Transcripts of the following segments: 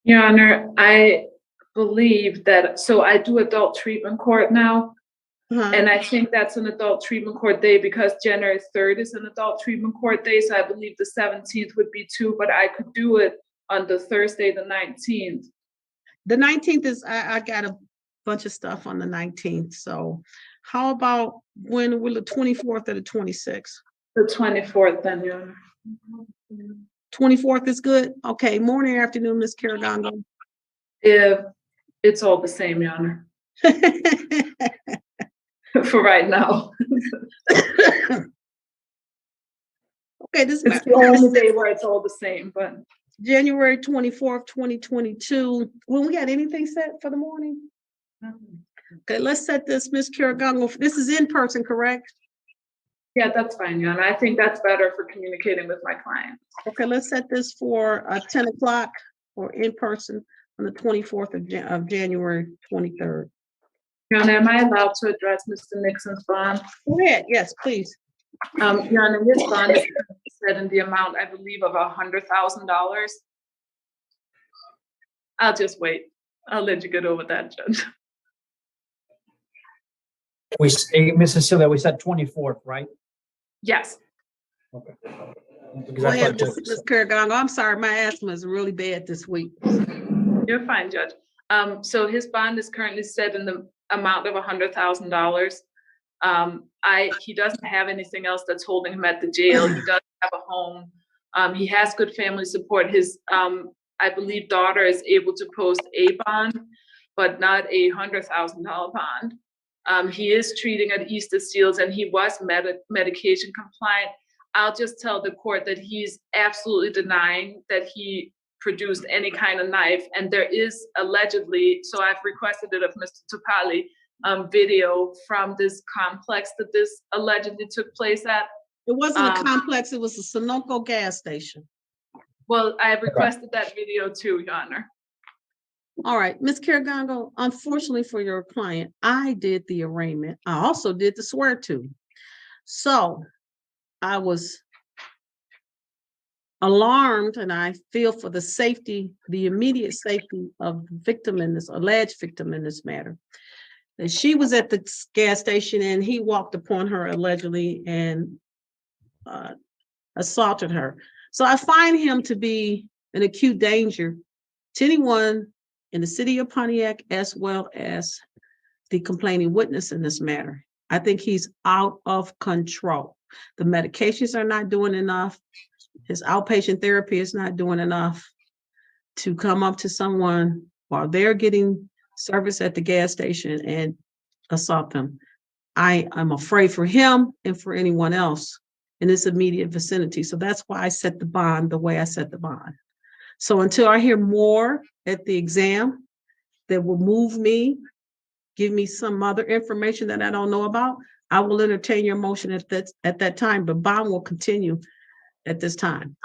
Your Honor, I believe that, so I do adult treatment court now, Uh-huh. and I think that's an adult treatment court day because January 3rd is an adult treatment court day, so I believe the 17th would be too, but I could do it on the Thursday, the 19th. The 19th is, I got a bunch of stuff on the 19th, so how about when will the 24th or the 26th? The 24th then, Your Honor. 24th is good? Okay, morning, afternoon, Ms. Karagongo. If it's all the same, Your Honor, for right now. Okay, this It's the only day where it's all the same, but January 24th, 2022. When we got anything set for the morning? Okay, let's set this, Ms. Karagongo. This is in person, correct? yeah, that's fine, Your Honor. I think that's better for communicating with my client. Okay, let's set this for 10 o'clock or in person on the 24th of January 23rd. Your Honor, am I allowed to address Mr. Nixon's bond? Go ahead, yes, please. Your Honor, his bond is set in the amount, I believe, of $100,000. I'll just wait. I'll let you get over that, Judge. Mrs. Sylvia, we said 24th, right? Yes. Okay. Go ahead, Ms. Karagongo. I'm sorry, my asthma is really bad this week. You're fine, Judge. So his bond is currently set in the amount of $100,000. He doesn't have anything else that's holding him at the jail. He does have a home. He has good family support. His, I believe, daughter is able to post a bond, but not a $100,000 bond. He is treating at Easter Seals, and he was medication compliant. I'll just tell the court that he's absolutely denying that he produced any kind of knife, and there is allegedly, so I've requested it of Mr. Topali, video from this complex that this allegedly took place at. It wasn't a complex, it was a Sunoco gas station. Well, I have requested that video too, Your Honor. All right, Ms. Karagongo, unfortunately for your client, I did the arraignment. I also did the swear to. So I was alarmed, and I feel for the safety, the immediate safety of the victim in this, alleged victim in this matter. And she was at the gas station and he walked upon her allegedly and assaulted her. So I find him to be an acute danger to anyone in the city of Pontiac, as well as the complaining witness in this matter. I think he's out of control. The medications are not doing enough. His outpatient therapy is not doing enough to come up to someone while they're getting service at the gas station and assault them. I am afraid for him and for anyone else in this immediate vicinity. So that's why I set the bond the way I set the bond. So until I hear more at the exam that will move me, give me some other information that I don't know about, I will entertain your motion at that time, but bond will continue at this time.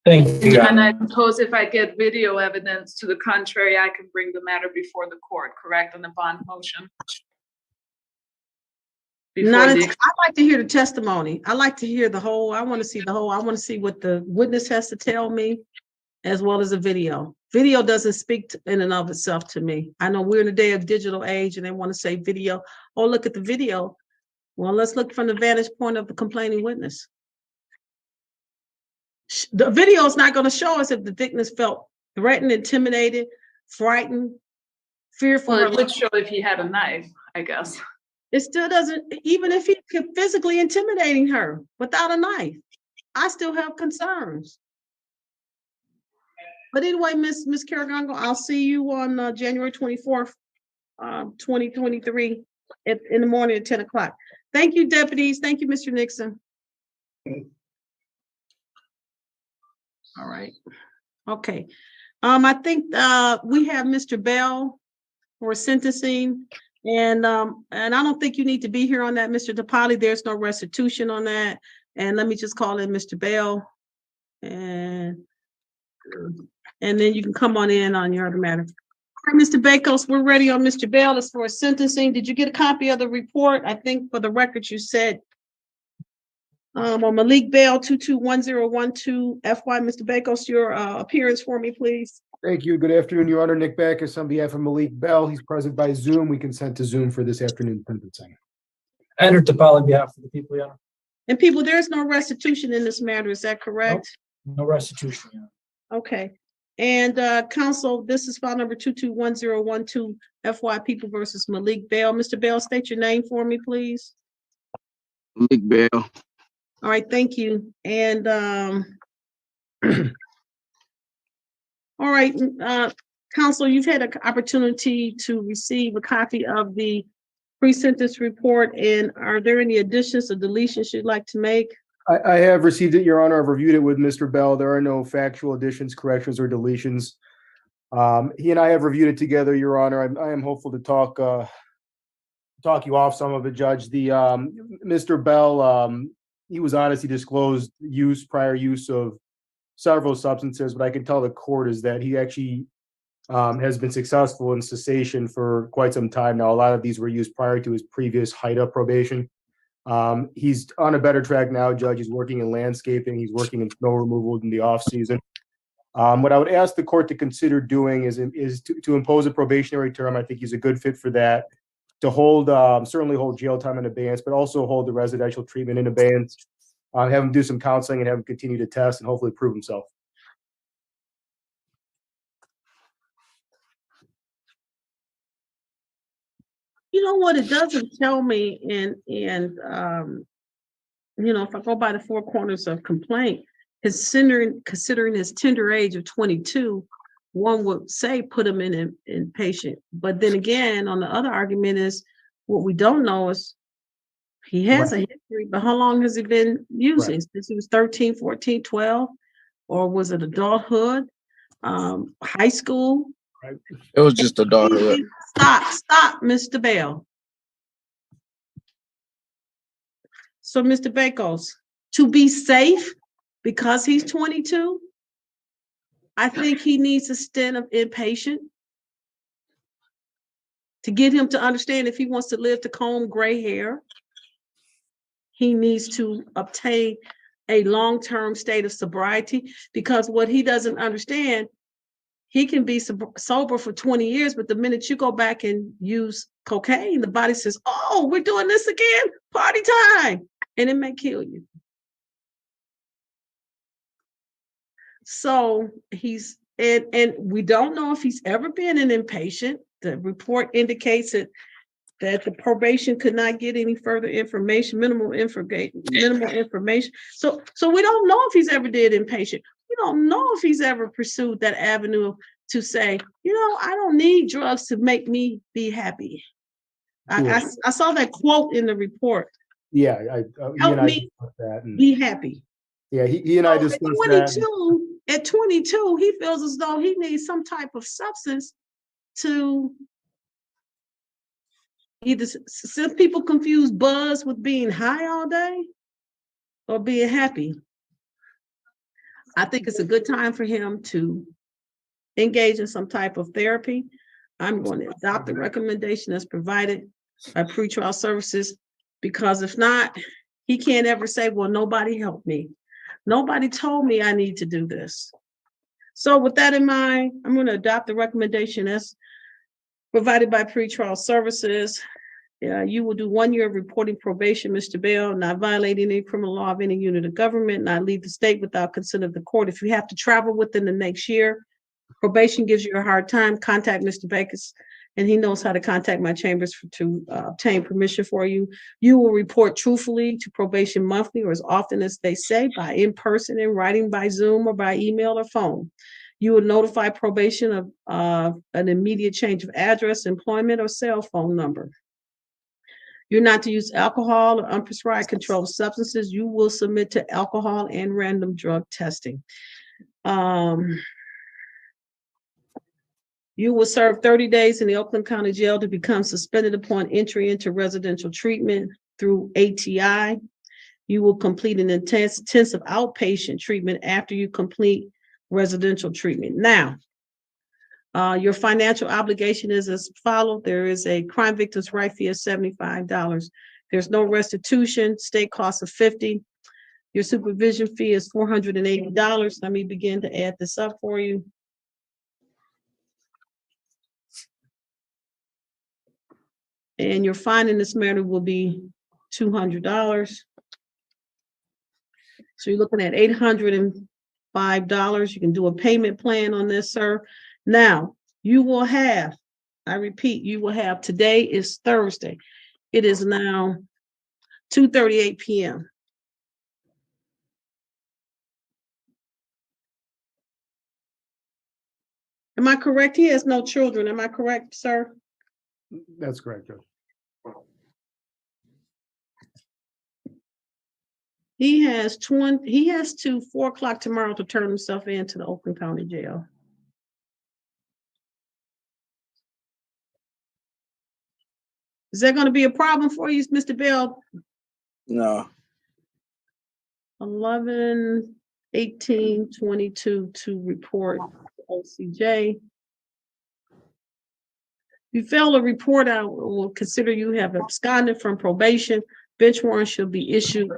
Thank you. And I suppose if I get video evidence to the contrary, I can bring the matter before the court, correct, on the bond motion? I'd like to hear the testimony. I like to hear the whole, I want to see the whole, I want to see what the witness has to tell me, as well as a video. Video doesn't speak in and of itself to me. I know we're in a day of digital age and they want to say video. Oh, look at the video. Well, let's look from the vantage point of the complaining witness. The video is not going to show us if the victim felt threatened, intimidated, frightened, fearful. Well, it would show if he had a knife, I guess. It still doesn't, even if he could physically intimidating her without a knife, I still have concerns. But anyway, Miss Karagongo, I'll see you on January 24th, 2023 in the morning at 10 o'clock. Thank you, deputies. Thank you, Mr. Nixon. All right. Okay. I think we have Mr. Bell for sentencing, and I don't think you need to be here on that, Mr. Topali. There's no restitution on that. And let me just call in Mr. Bell, and then you can come on in on your other matter. All right, Mr. Bakos, we're ready on Mr. Bell. It's for sentencing. Did you get a copy of the report? I think for the record you said On Malik Bell, 221012 FY, Mr. Bakos, your appearance for me, please. Thank you. Good afternoon, Your Honor. Nick Backus on behalf of Malik Bell. He's present by Zoom. We consent to Zoom for this afternoon sentencing. Andrew Tapali on behalf of the people, Your Honor. And people, there's no restitution in this matter, is that correct? No restitution, Your Honor. Okay. And counsel, this is file number 221012 FY People versus Malik Bell. Mr. Bell, state your name for me, please. Malik Bell. All right, thank you. And all right, counsel, you've had an opportunity to receive a copy of the pre-sentence report. And are there any additions or deletions you'd like to make? I have received it, Your Honor. I've reviewed it with Mr. Bell. There are no factual additions, corrections, or deletions. He and I have reviewed it together, Your Honor. I am hopeful to talk you off some of it, Judge. The Mr. Bell, he was honest. He disclosed prior use of several substances, but I can tell the court is that he actually has been successful in cessation for quite some time now. A lot of these were used prior to his previous height of probation. He's on a better track now, Judge. He's working in landscaping. He's working in snow removal in the off season. What I would ask the court to consider doing is to impose a probationary term. I think he's a good fit for that. To hold, certainly hold jail time in abeyance, but also hold the residential treatment in abeyance. Have him do some counseling and have him continue to test and hopefully prove himself. You know what, it doesn't tell me, and you know, if I go by the four corners of complaint, considering his tender age of 22, one would say put him in inpatient. But then again, on the other argument is what we don't know is he has a history, but how long has he been using? Right. Since he was 13, 14, 12, or was it adulthood, high school? Right. It was just adulthood. Stop, Mr. Bell. So, Mr. Bakos, to be safe, because he's 22, I think he needs a stint of inpatient to get him to understand if he wants to live to comb gray hair. He needs to obtain a long-term state of sobriety, because what he doesn't understand, he can be sober for 20 years, but the minute you go back and use cocaine, the body says, oh, we're doing this again, party time, and it may kill you. So he's, and we don't know if he's ever been an inpatient. The report indicates that the probation could not get any further information, minimal information. So we don't know if he's ever did inpatient. We don't know if he's ever pursued that avenue to say, you know, I don't need drugs to make me be happy. I saw that quote in the report. Yeah, help me be happy. Yeah, he and I discussed that. At 22, he feels as though he needs some type of substance to either, some people confuse buzz with being high all day or being happy. I think it's a good time for him to engage in some type of therapy. I'm going to adopt the recommendation that's provided by pretrial services, because if not, he can't ever say, well, nobody helped me. Nobody told me I need to do this. So with that in mind, I'm going to adopt the recommendation as provided by pretrial services. You will do 1 year of reporting probation, Mr. Bell, not violating any criminal law of any unit of government, not leave the state without consent of the court. If you have to travel within the next year, probation gives you a hard time, contact Mr. Bakos, and he knows how to contact my chambers to obtain permission for you. You will report truthfully to probation monthly, or as often as they say, by in person, in writing, by Zoom, or by email or phone. You will notify probation of an immediate change of address, employment, or cell phone number. You're not to use alcohol or unprescribed controlled substances. You will submit to alcohol and random drug testing. You will serve 30 days in the Oakland County Jail to become suspended upon entry into residential treatment through ATI. You will complete an intensive outpatient treatment after you complete residential treatment. Now, your financial obligation is as follows. There is a crime victim's right fee of $75. There's no restitution, state cost of $50. Your supervision fee is $480. Let me begin to add this up for you. And your fine in this matter will be $200. So you're looking at $805. You can do a payment plan on this, sir. Now, you will have, I repeat, you will have, today is Thursday. It is now 2:38 p.m. Am I correct? He has no children. Am I correct, sir? That's correct, Judge. He has to 4 o'clock tomorrow to turn himself in to the Oakland County Jail. Is that going to be a problem for you, Mr. Bell? No. 11/18/22 to report to OCJ. If you fail to report, I will consider you have absconded from probation. Bench warrant should be issued.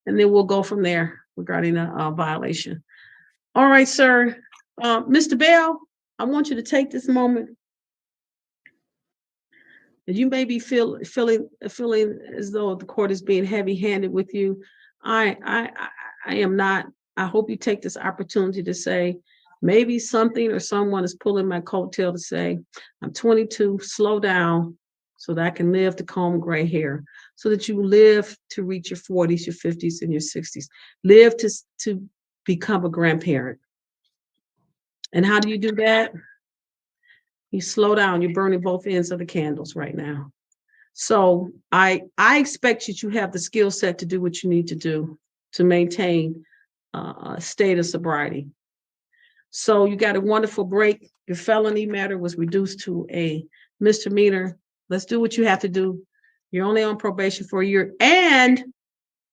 And then we'll go from there regarding a violation. All right, sir. Mr. Bell, I want you to take this moment. You may be feeling as though the court is being heavy-handed with you. I am not. I hope you take this opportunity to say, maybe something or someone is pulling my coattail to say, I'm 22, slow down so that I can live to comb gray hair, so that you live to reach your 40s, your 50s, and your 60s. Live to become a grandparent. And how do you do that? You slow down. You're burning both ends of the candles right now. So I expect you to have the skill set to do what you need to do to maintain a state of sobriety. So you got a wonderful break. Your felony matter was reduced to a misdemeanor. Let's do what you have to do. You're only on probation for a year. And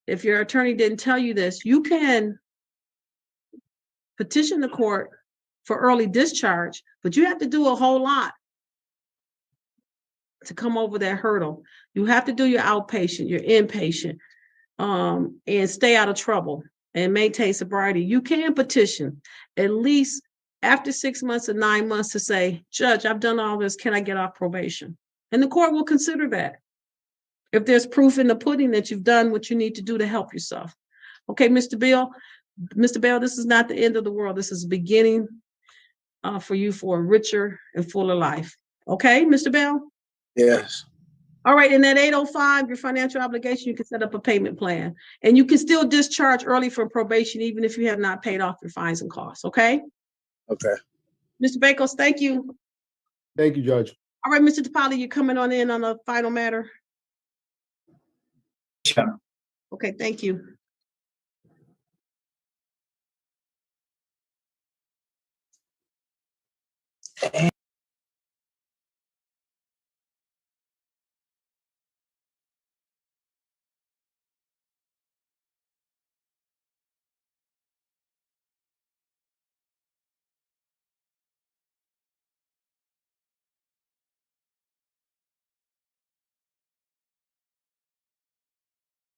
if your attorney didn't tell you this, you can petition the court for early discharge, but you have to do a whole lot to come over that hurdle. You have to do your outpatient, your inpatient, and stay out of trouble and maintain sobriety. You can petition at least after 6 months or 9 months to say, Judge, I've done all this. Can I get off probation? And the court will consider that if there's proof in the pudding that you've done what you need to do to help yourself. Okay, Mr. Bell, this is not the end of the world. This is the beginning for you for a richer and fuller life. Okay, Mr. Bell? Yes. All right, and at 8:05, your financial obligation, you can set up a payment plan. And you can still discharge early from probation even if you have not paid off your fines and costs, okay? Okay. Mr. Bakos, thank you. Thank you, Judge. All right, Mr. DePaoli, you're coming on in on the final matter? Sure. Okay, thank you.